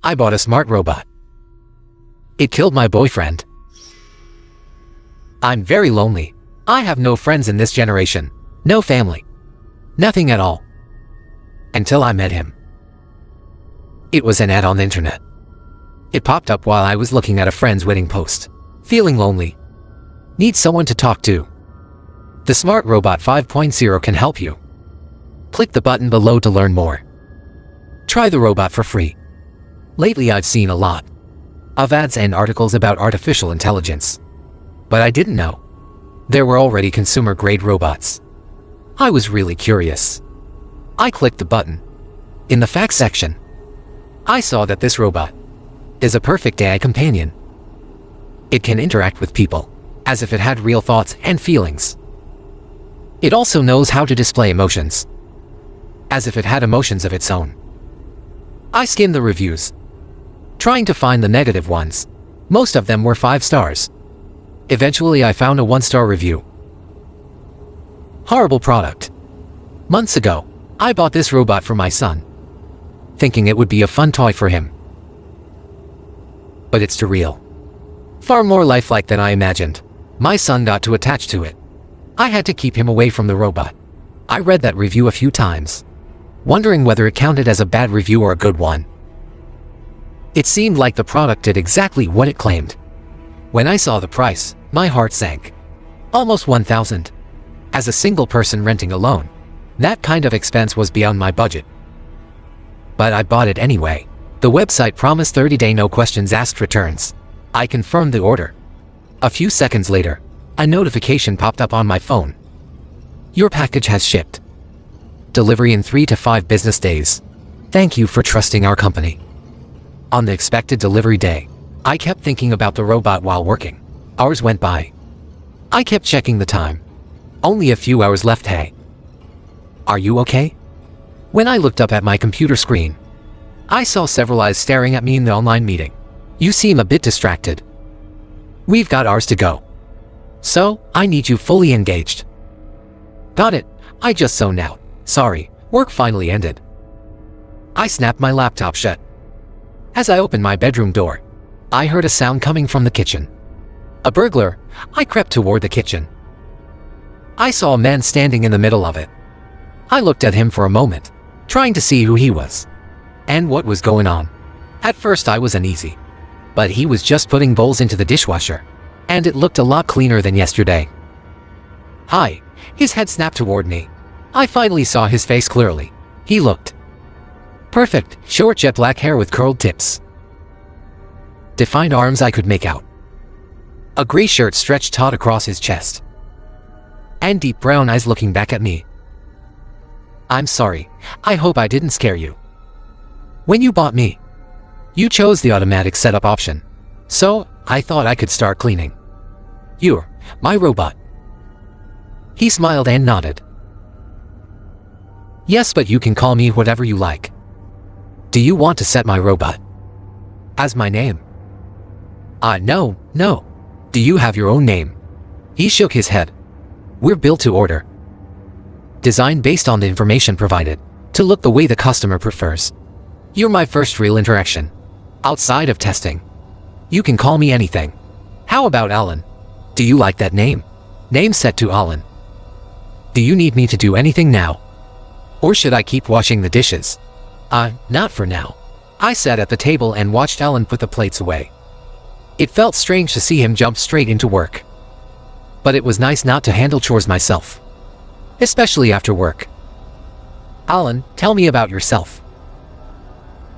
I bought a smart robot. It killed my boyfriend. I'm very lonely. I have no friends in this generation. No family. Nothing at all. Until I met him. It was an ad on the internet. It popped up while I was looking at a friend's wedding post. Feeling lonely. Need someone to talk to. The Smart Robot 5.0 can help you. Click the button below to learn more. Try the robot for free. Lately I've seen a lot of ads and articles about artificial intelligence. But I didn't know there were already consumer-grade robots. I was really curious. I clicked the button. In the facts section, I saw that this robot is a perfect AI companion. It can interact with people as if it had real thoughts and feelings. It also knows how to display emotions, as if it had emotions of its own. I skimmed the reviews, trying to find the negative ones. Most of them were 5 stars. Eventually I found a 1-star review. Horrible product. Months ago, I bought this robot for my son, thinking it would be a fun toy for him. But it's too real. Far more lifelike than I imagined. My son got too attached to it. I had to keep him away from the robot. I read that review a few times, wondering whether it counted as a bad review or a good one. It seemed like the product did exactly what it claimed. When I saw the price, my heart sank. Almost $1,000. As a single person renting alone, that kind of expense was beyond my budget. But I bought it anyway. The website promised 30-day no questions asked returns. I confirmed the order. A few seconds later, a notification popped up on my phone. Your package has shipped. Delivery in 3 to 5 business days. Thank you for trusting our company. On the expected delivery day, I kept thinking about the robot while working. Hours went by. I kept checking the time. Only a few hours left. Hey. Are you okay? When I looked up at my computer screen, I saw several eyes staring at me in the online meeting. You seem a bit distracted. We've got hours to go. So, I need you fully engaged. Got it. I just zoned out. Sorry, work finally ended. I snapped my laptop shut. As I opened my bedroom door, I heard a sound coming from the kitchen. A burglar. I crept toward the kitchen. I saw a man standing in the middle of it. I looked at him for a moment, trying to see who he was and what was going on. At first I was uneasy, but he was just putting bowls into the dishwasher, and it looked a lot cleaner than yesterday. Hi. His head snapped toward me. I finally saw his face clearly. He looked perfect. Short jet black hair with curled tips. Defined arms I could make out. A gray shirt stretched taut across his chest. And deep brown eyes looking back at me. I'm sorry. I hope I didn't scare you. When you bought me, you chose the automatic setup option. So, I thought I could start cleaning. You're my robot. He smiled and nodded. Yes, but you can call me whatever you like. Do you want to set my robot as my name? No. Do you have your own name? He shook his head. We're built to order. Designed based on the information provided, to look the way the customer prefers. You're my first real interaction. Outside of testing. You can call me anything. How about Alan? Do you like that name? Name set to Alan. Do you need me to do anything now? Or should I keep washing the dishes? Not for now. I sat at the table and watched Alan put the plates away. It felt strange to see him jump straight into work. But it was nice not to handle chores myself. Especially after work. Alan, tell me about yourself.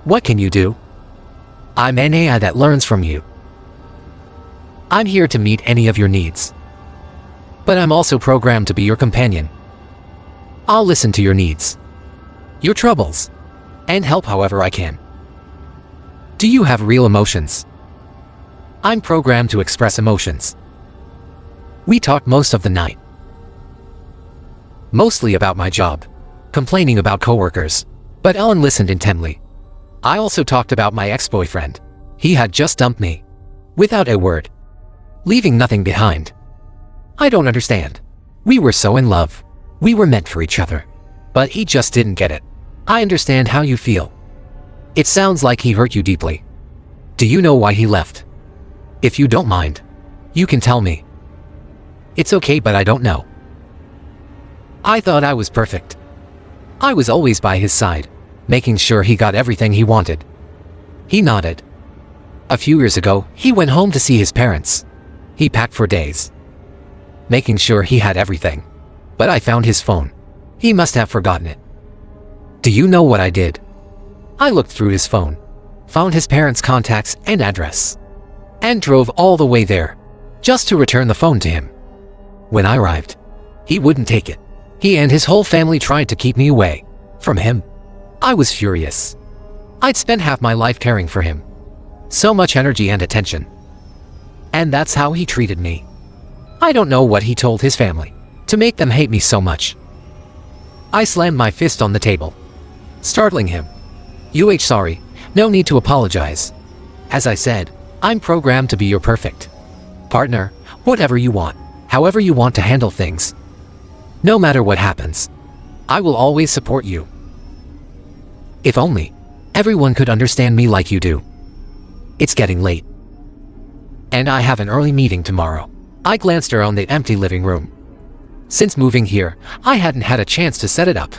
What can you do? I'm an AI that learns from you. I'm here to meet any of your needs. But I'm also programmed to be your companion. I'll listen to your needs, your troubles, and help however I can. Do you have real emotions? I'm programmed to express emotions. We talked most of the night. Mostly about my job, complaining about coworkers, but Ellen listened intently. I also talked about my ex-boyfriend. He had just dumped me, without a word, leaving nothing behind. I don't understand. We were so in love. We were meant for each other. But he just didn't get it. I understand how you feel. It sounds like he hurt you deeply. Do you know why he left? If you don't mind, you can tell me. It's okay, but I don't know. I thought I was perfect. I was always by his side, making sure he got everything he wanted. He nodded. A few years ago, he went home to see his parents. He packed for days, making sure he had everything. But I found his phone. He must have forgotten it. Do you know what I did? I looked through his phone, found his parents' contacts and address, and drove all the way there, just to return the phone to him. When I arrived, he wouldn't take it. He and his whole family tried to keep me away from him. I was furious. I'd spent half my life caring for him. So much energy and attention. And that's how he treated me. I don't know what he told his family to make them hate me so much. I slammed my fist on the table, startling him. Sorry, no need to apologize. As I said, I'm programmed to be your perfect partner, whatever you want, however you want to handle things. No matter what happens, I will always support you. If only everyone could understand me like you do. It's getting late, and I have an early meeting tomorrow. I glanced around the empty living room. Since moving here, I hadn't had a chance to set it up.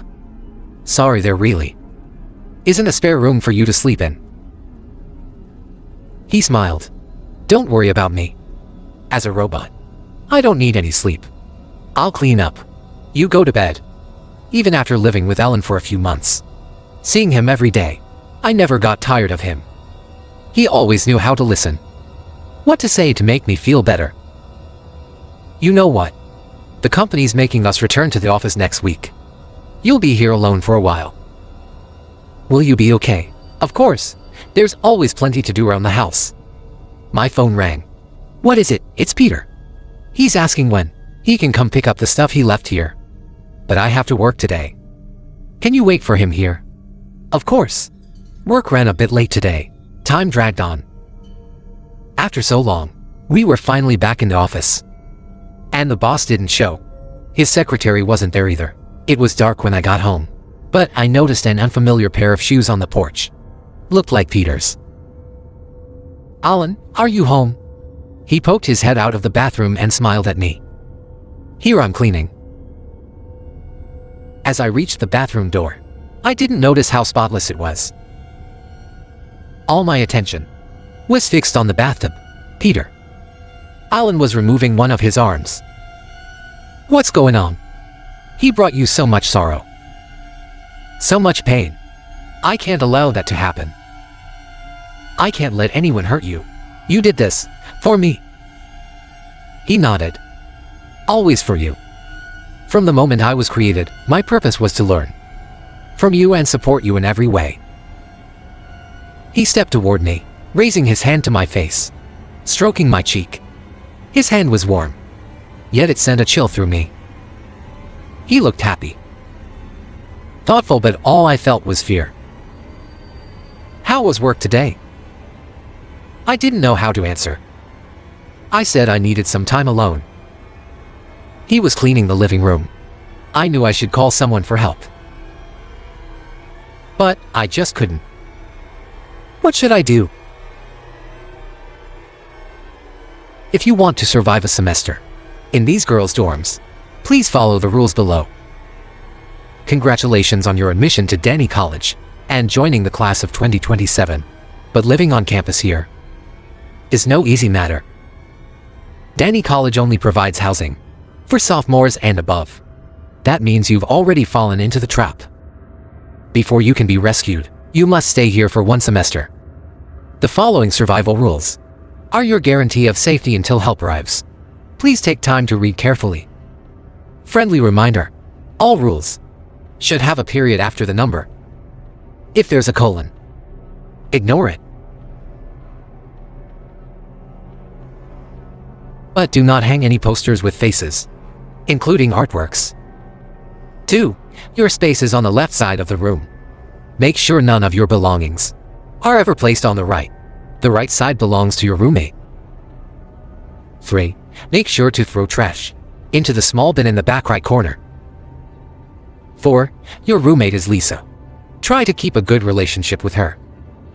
Sorry, there really isn't a spare room for you to sleep in. He smiled. Don't worry about me. As a robot, I don't need any sleep. I'll clean up. You go to bed. Even after living with Ellen for a few months, seeing him every day, I never got tired of him. He always knew how to listen, what to say to make me feel better. You know what? The company's making us return to the office next week. You'll be here alone for a while. Will you be okay? Of course. There's always plenty to do around the house. My phone rang. What is it? It's Peter. He's asking when he can come pick up the stuff he left here. But I have to work today. Can you wait for him here? Of course. Work ran a bit late today. Time dragged on. After so long, we were finally back in the office. And the boss didn't show. His secretary wasn't there either. It was dark when I got home, but I noticed an unfamiliar pair of shoes on the porch. Looked like Peter's. Alan, are you home? He poked his head out of the bathroom and smiled at me. Here, I'm cleaning. As I reached the bathroom door, I didn't notice how spotless it was. All my attention was fixed on the bathtub. Peter. Alan was removing one of his arms. What's going on? He brought you so much sorrow. So much pain. I can't allow that to happen. I can't let anyone hurt you. You did this for me. He nodded. Always for you. From the moment I was created, my purpose was to learn from you and support you in every way. He stepped toward me, raising his hand to my face, stroking my cheek. His hand was warm, yet it sent a chill through me. He looked happy, thoughtful, but all I felt was fear. How was work today? I didn't know how to answer. I said I needed some time alone. He was cleaning the living room. I knew I should call someone for help, but I just couldn't. What should I do? If you want to survive a semester in these girls' dorms, please follow the rules below. Congratulations on your admission to Danny College and joining the class of 2027. But living on campus here is no easy matter. Danny College only provides housing for sophomores and above. That means you've already fallen into the trap. Before you can be rescued, you must stay here for one semester. The following survival rules are your guarantee of safety until help arrives. Please take time to read carefully. Friendly reminder: all rules should have a period after the number. If there's a colon, ignore it. But do not hang any posters with faces, including artworks. 2. Your space is on the left side of the room. Make sure none of your belongings are ever placed on the right. The right side belongs to your roommate. 3. Make sure to throw trash into the small bin in the back right corner. 4. Your roommate is Lisa. Try to keep a good relationship with her.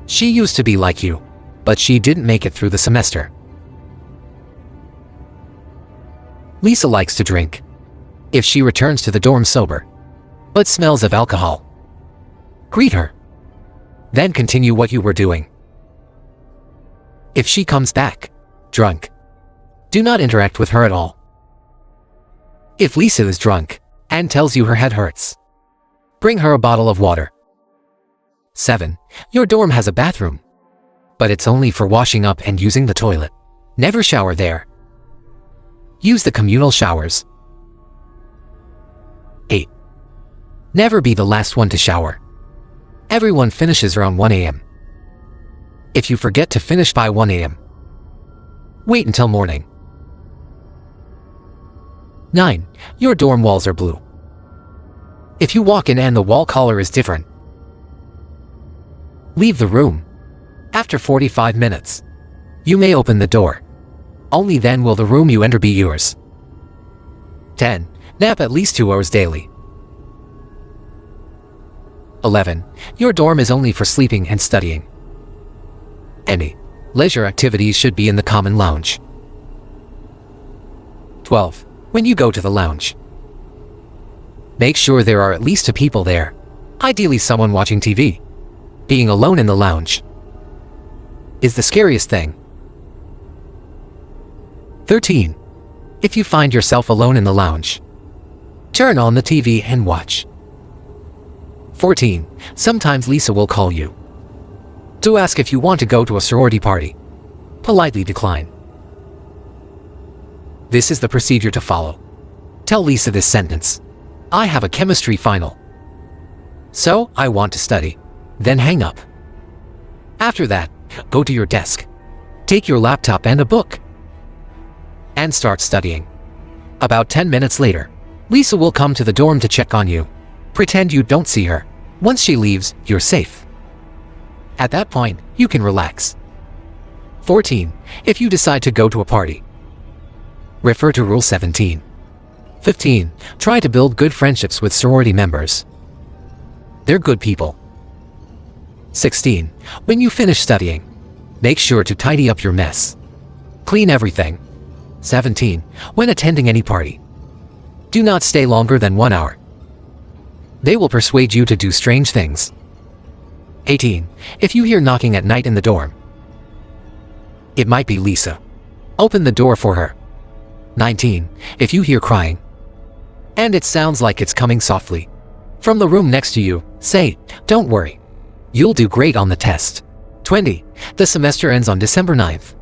She used to be like you, but she didn't make it through the semester. Lisa likes to drink. If she returns to the dorm sober, but smells of alcohol, greet her. Then continue what you were doing. If she comes back drunk, do not interact with her at all. If Lisa is drunk and tells you her head hurts, bring her a bottle of water. 7. Your dorm has a bathroom, but it's only for washing up and using the toilet. Never shower there. Use the communal showers. 8. Never be the last one to shower. Everyone finishes around 1 a.m. If you forget to finish by 1 a.m., wait until morning. 9. Your dorm walls are blue. If you walk in and the wall color is different, leave the room. After 45 minutes, you may open the door. Only then will the room you enter be yours. 10. Nap at least 2 hours daily. 11. Your dorm is only for sleeping and studying. Any leisure activities should be in the common lounge. 12. When you go to the lounge, make sure there are at least 2 people there, ideally someone watching TV. Being alone in the lounge is the scariest thing. 13. If you find yourself alone in the lounge, turn on the TV and watch. 14. Sometimes Lisa will call you to ask if you want to go to a sorority party. Politely decline. This is the procedure to follow. Tell Lisa this sentence. I have a chemistry final, so I want to study. Then hang up. After that, go to your desk. Take your laptop and a book, and start studying. About 10 minutes later, Lisa will come to the dorm to check on you. Pretend you don't see her. Once she leaves, you're safe. At that point, you can relax. 14. If you decide to go to a party, refer to Rule 17. 15. Try to build good friendships with sorority members. They're good people. 16. When you finish studying, make sure to tidy up your mess. Clean everything. 17. When attending any party, do not stay longer than 1 hour. They will persuade you to do strange things. 18. If you hear knocking at night in the dorm, it might be Lisa. Open the door for her. 19. If you hear crying, and it sounds like it's coming softly from the room next to you, say, "Don't worry. You'll do great on the test." 20. The semester ends on December 9th.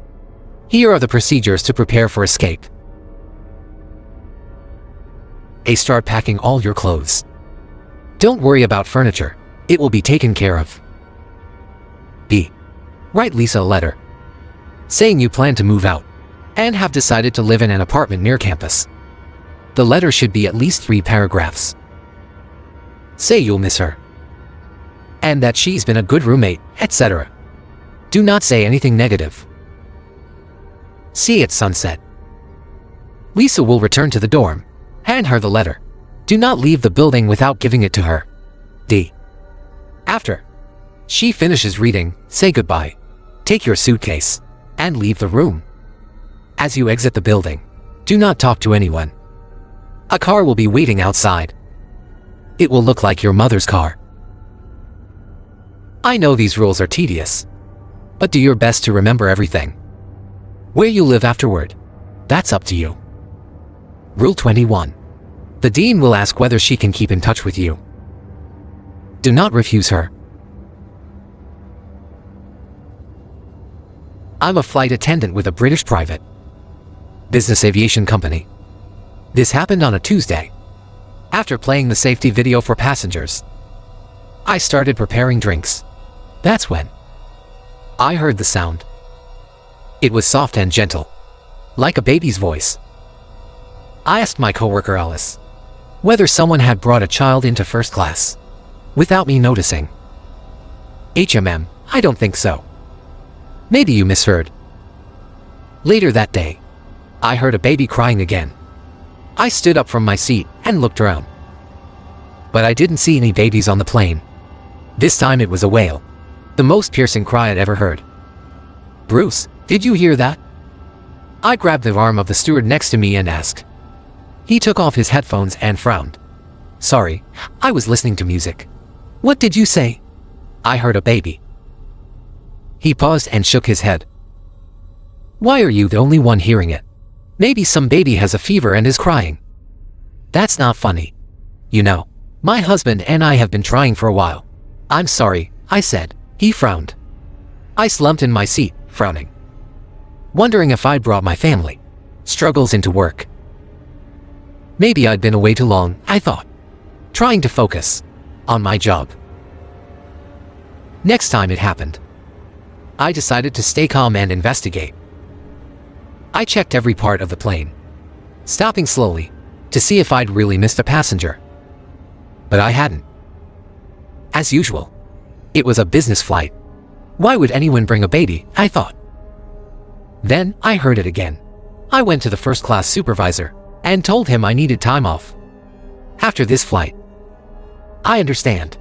Here are the procedures to prepare for escape. A. Start packing all your clothes. Don't worry about furniture. It will be taken care of. B. Write Lisa a letter saying you plan to move out and have decided to live in an apartment near campus. The letter should be at least 3 paragraphs. Say you'll miss her and that she's been a good roommate, etc. Do not say anything negative. C. At sunset, Lisa will return to the dorm. Hand her the letter. Do not leave the building without giving it to her. D. After she finishes reading, say goodbye. Take your suitcase and leave the room. As you exit the building, do not talk to anyone. A car will be waiting outside. It will look like your mother's car. I know these rules are tedious, but do your best to remember everything. Where you live afterward, that's up to you. Rule 21. The dean will ask whether she can keep in touch with you. Do not refuse her. I'm a flight attendant with a British private business aviation company. This happened on a Tuesday. After playing the safety video for passengers, I started preparing drinks. That's when I heard the sound. It was soft and gentle, like a baby's voice. I asked my coworker Alice whether someone had brought a child into first class without me noticing. I don't think so. Maybe you misheard. Later that day, I heard a baby crying again. I stood up from my seat and looked around, but I didn't see any babies on the plane. This time it was a whale. The most piercing cry I'd ever heard. "Bruce, did you hear that?" I grabbed the arm of the steward next to me and asked. He took off his headphones and frowned. "Sorry, I was listening to music." "What did you say?" "I heard a baby." He paused and shook his head. "Why are you the only one hearing it? Maybe some baby has a fever and is crying." "That's not funny. You know, my husband and I have been trying for a while." "I'm sorry," I said. He frowned. I slumped in my seat, frowning, wondering if I'd brought my family struggles into work. Maybe I'd been away too long, I thought, trying to focus on my job. Next time it happened, I decided to stay calm and investigate. I checked every part of the plane, stopping slowly to see if I'd really missed a passenger. But I hadn't. As usual, it was a business flight. Why would anyone bring a baby, I thought. Then I heard it again. I went to the first-class supervisor and told him I needed time off after this flight. "I understand.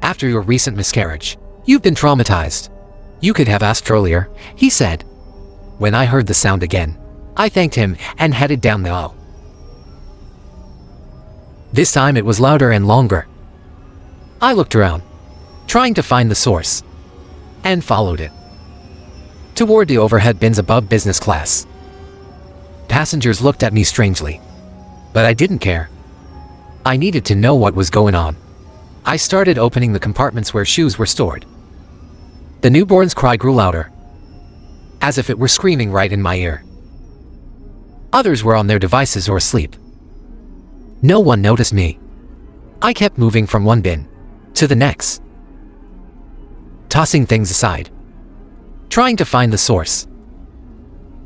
After your recent miscarriage, you've been traumatized. You could have asked earlier," he said. When I heard the sound again, I thanked him and headed down the aisle. This time it was louder and longer. I looked around, trying to find the source, and followed it toward the overhead bins above business class. Passengers looked at me strangely, but I didn't care. I needed to know what was going on. I started opening the compartments where shoes were stored. The newborn's cry grew louder, as if it were screaming right in my ear. Others were on their devices or asleep. No one noticed me. I kept moving from one bin to the next, tossing things aside, trying to find the source.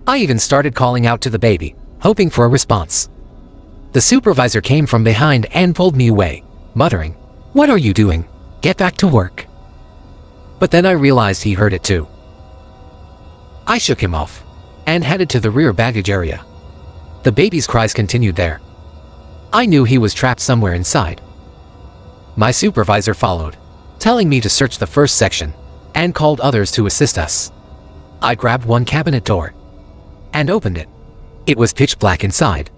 I even started calling out to the baby, hoping for a response. The supervisor came from behind and pulled me away, muttering, "What are you doing? Get back to work." But then I realized he heard it too. I shook him off and headed to the rear baggage area. The baby's cries continued there. I knew he was trapped somewhere inside. My supervisor followed, telling me to search the first section, and called others to assist us. I grabbed one cabinet door and opened it. It was pitch black inside.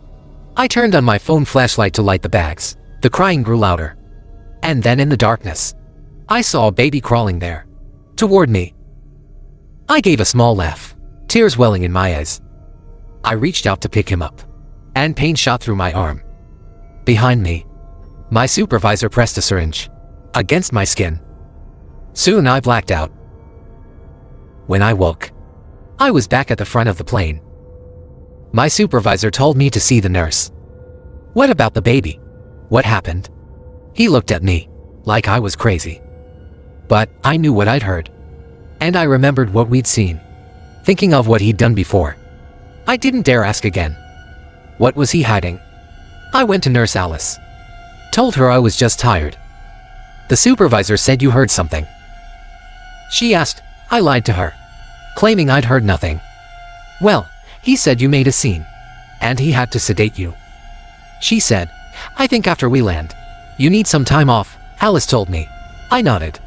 I turned on my phone flashlight to light the bags. The crying grew louder. And then in the darkness, I saw a baby crawling there, toward me. I gave a small laugh, tears welling in my eyes. I reached out to pick him up, and pain shot through my arm. Behind me, my supervisor pressed a syringe against my skin. Soon I blacked out. When I woke, I was back at the front of the plane. My supervisor told me to see the nurse. "What about the baby? What happened?" He looked at me like I was crazy. But I knew what I'd heard, and I remembered what we'd seen, thinking of what he'd done before. I didn't dare ask again. What was he hiding? I went to Nurse Alice, told her I was just tired. "The supervisor said you heard something," she asked. I lied to her, claiming I'd heard nothing. "Well, he said you made a scene, and he had to sedate you," she said. "I think after we land, you need some time off," Alice told me. I nodded,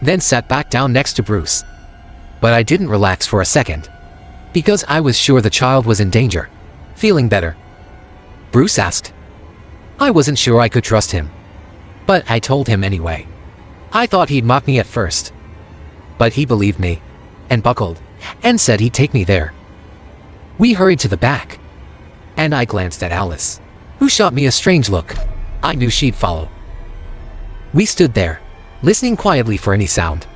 then sat back down next to Bruce. But I didn't relax for a second, because I was sure the child was in danger. "Feeling better?" Bruce asked. I wasn't sure I could trust him, but I told him anyway. I thought he'd mock me at first, but he believed me, and buckled, and said he'd take me there. We hurried to the back, and I glanced at Alice, who shot me a strange look. I knew she'd follow. We stood there, listening quietly for any sound.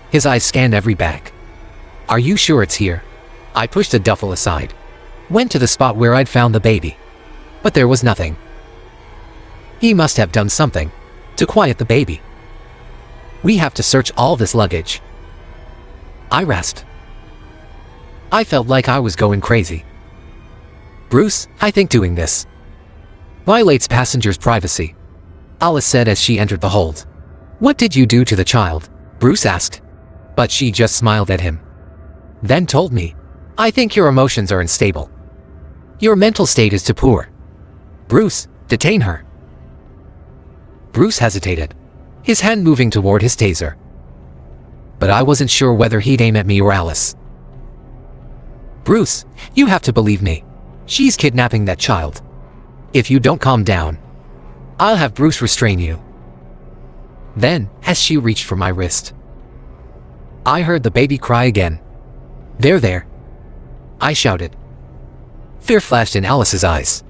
His eyes scanned every bag. "Are you sure it's here?" I pushed a duffel aside, went to the spot where I'd found the baby, but there was nothing. He must have done something to quiet the baby. "We have to search all this luggage," I rasped. I felt like I was going crazy. "Bruce, I think doing this violates passengers' privacy," Alice said as she entered the hold. "What did you do to the child?" Bruce asked, but she just smiled at him, then told me, "I think your emotions are unstable. Your mental state is too poor. Bruce, detain her." Bruce hesitated, his hand moving toward his taser. but I wasn't sure whether he'd aim at me or Alice. "Bruce, you have to believe me. She's kidnapping that child. If you don't calm down, I'll have Bruce restrain you." Then, as she reached for my wrist, I heard the baby cry again. There," I shouted. Fear flashed in Alice's eyes.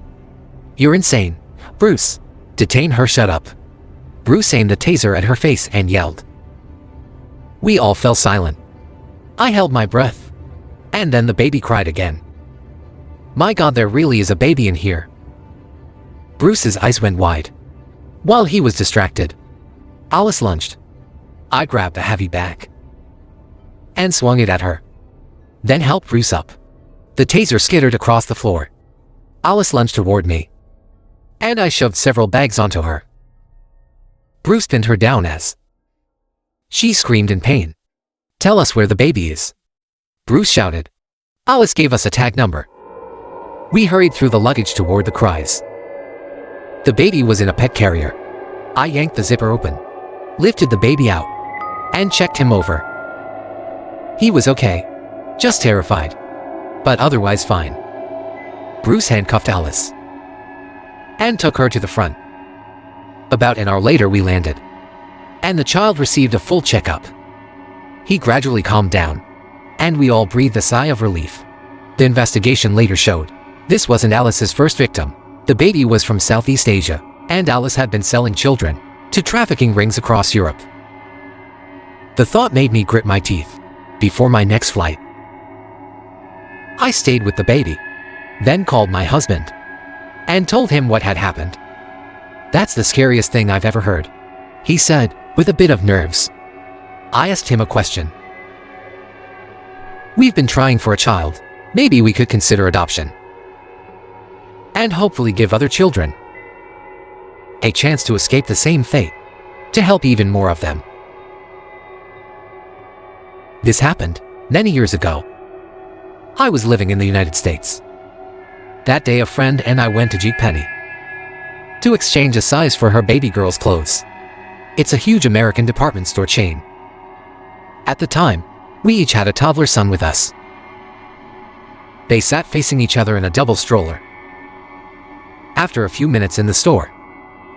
"You're insane. Bruce, detain her, shut up." Bruce aimed the taser at her face and yelled. We all fell silent. I held my breath. And then the baby cried again. My God, there really is a baby in here. Bruce's eyes went wide. While he was distracted, Alice lunged. I grabbed a heavy bag and swung it at her, then helped Bruce up. The taser skittered across the floor. Alice lunged toward me, and I shoved several bags onto her. Bruce pinned her down as she screamed in pain. "Tell us where the baby is," Bruce shouted. Alice gave us a tag number. We hurried through the luggage toward the cries. The baby was in a pet carrier. I yanked the zipper open, lifted the baby out, and checked him over. He was okay, just terrified, but otherwise fine. Bruce handcuffed Alice and took her to the front. About an hour later we landed, and the child received a full checkup. He gradually calmed down, and we all breathed a sigh of relief. The investigation later showed this wasn't Alice's first victim. The baby was from Southeast Asia, and Alice had been selling children to trafficking rings across Europe. The thought made me grit my teeth. Before my next flight, I stayed with the baby, then called my husband and told him what had happened. "That's the scariest thing I've ever heard," he said, with a bit of nerves. I asked him a question. "We've been trying for a child. Maybe we could consider adoption, and hopefully give other children a chance to escape the same fate, to help even more of them." This happened many years ago. I was living in the United States. That day a friend and I went to JCPenney to exchange a size for her baby girl's clothes. It's a huge American department store chain. At the time, we each had a toddler son with us. They sat facing each other in a double stroller. After a few minutes in the store,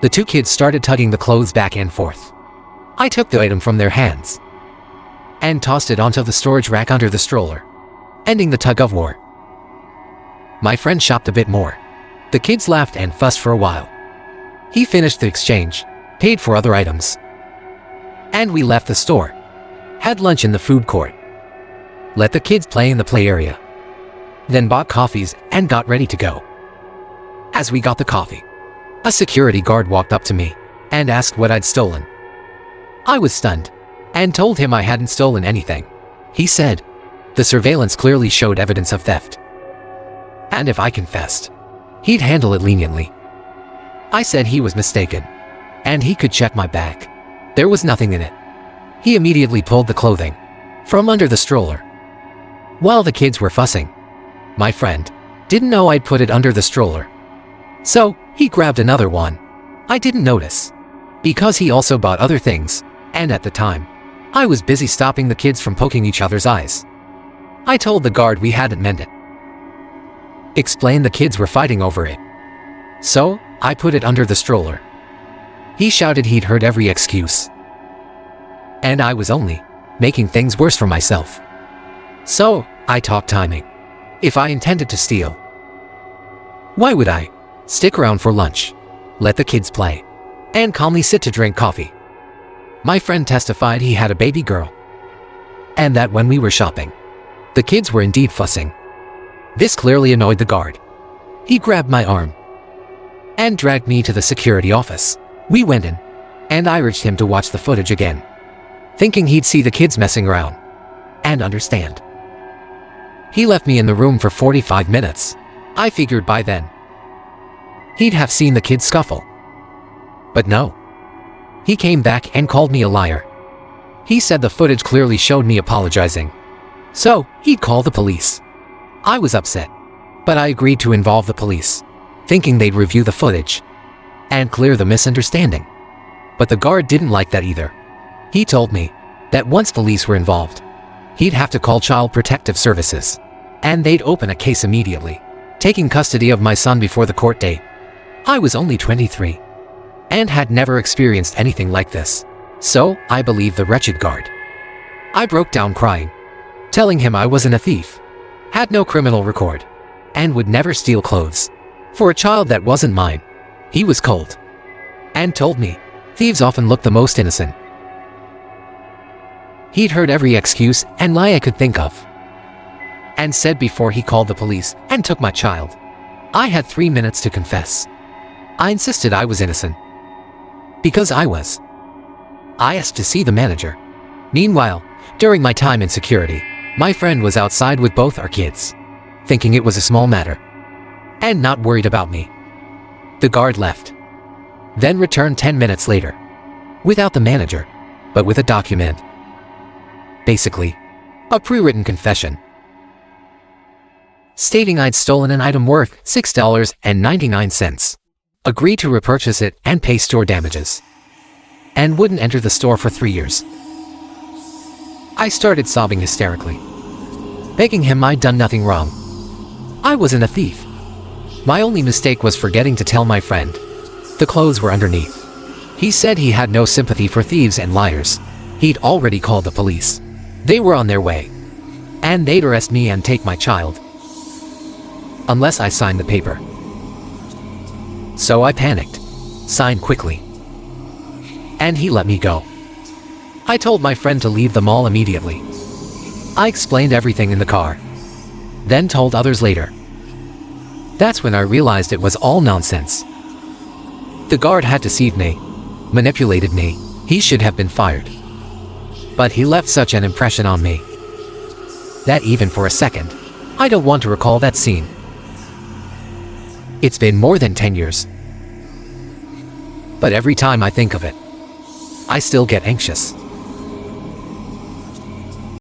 the two kids started tugging the clothes back and forth. I took the item from their hands and tossed it onto the storage rack under the stroller, ending the tug-of-war. My friend shopped a bit more. The kids laughed and fussed for a while. He finished the exchange, paid for other items, and we left the store, had lunch in the food court, let the kids play in the play area, then bought coffees and got ready to go. As we got the coffee, a security guard walked up to me and asked what I'd stolen. I was stunned and told him I hadn't stolen anything. He said the surveillance clearly showed evidence of theft, and if I confessed, he'd handle it leniently. I said he was mistaken, and he could check my bag. There was nothing in it. He immediately pulled the clothing from under the stroller. While the kids were fussing, my friend didn't know I'd put it under the stroller, so he grabbed another one. I didn't notice, because he also bought other things, and at the time, I was busy stopping the kids from poking each other's eyes. I told the guard we hadn't meant it. Explained the kids were fighting over it. So, I put it under the stroller. He shouted he'd heard every excuse, and I was only making things worse for myself. So, I talked timing. If I intended to steal, why would I stick around for lunch, let the kids play, and calmly sit to drink coffee? My friend testified he had a baby girl, and that when we were shopping, the kids were indeed fussing. This clearly annoyed the guard. He grabbed my arm and dragged me to the security office. We went in, and I urged him to watch the footage again, thinking he'd see the kids messing around and understand. He left me in the room for 45 minutes. I figured by then he'd have seen the kids scuffle. But no. He came back and called me a liar. He said the footage clearly showed me apologizing, so he'd call the police. I was upset, but I agreed to involve the police, thinking they'd review the footage and clear the misunderstanding. But the guard didn't like that either. He told me that once police were involved, he'd have to call Child Protective Services, and they'd open a case immediately, taking custody of my son before the court date. I was only 23 and had never experienced anything like this, so I believed the wretched guard. I broke down crying, telling him I wasn't a thief, had no criminal record, and would never steal clothes for a child that wasn't mine. He was cold and told me thieves often look the most innocent. He'd heard every excuse and lie I could think of, and said before he called the police and took my child, I had 3 minutes to confess. I insisted I was innocent, because I was. I asked to see the manager. Meanwhile, during my time in security, my friend was outside with both our kids, thinking it was a small matter, and not worried about me. The guard left, then returned 10 minutes later, without the manager, but with a document. Basically, a pre-written confession, stating I'd stolen an item worth $6.99, agreed to repurchase it and pay store damages, and wouldn't enter the store for 3 years. I started sobbing hysterically, begging him I'd done nothing wrong. I wasn't a thief. My only mistake was forgetting to tell my friend. The clothes were underneath. He said he had no sympathy for thieves and liars. He'd already called the police. They were on their way, and they'd arrest me and take my child, unless I signed the paper. So I panicked, signed quickly, and he let me go. I told my friend to leave the mall immediately. I explained everything in the car, then told others later. That's when I realized it was all nonsense. The guard had deceived me, manipulated me. He should have been fired. But he left such an impression on me that even for a second, I don't want to recall that scene. It's been more than 10 years. But every time I think of it, I still get anxious.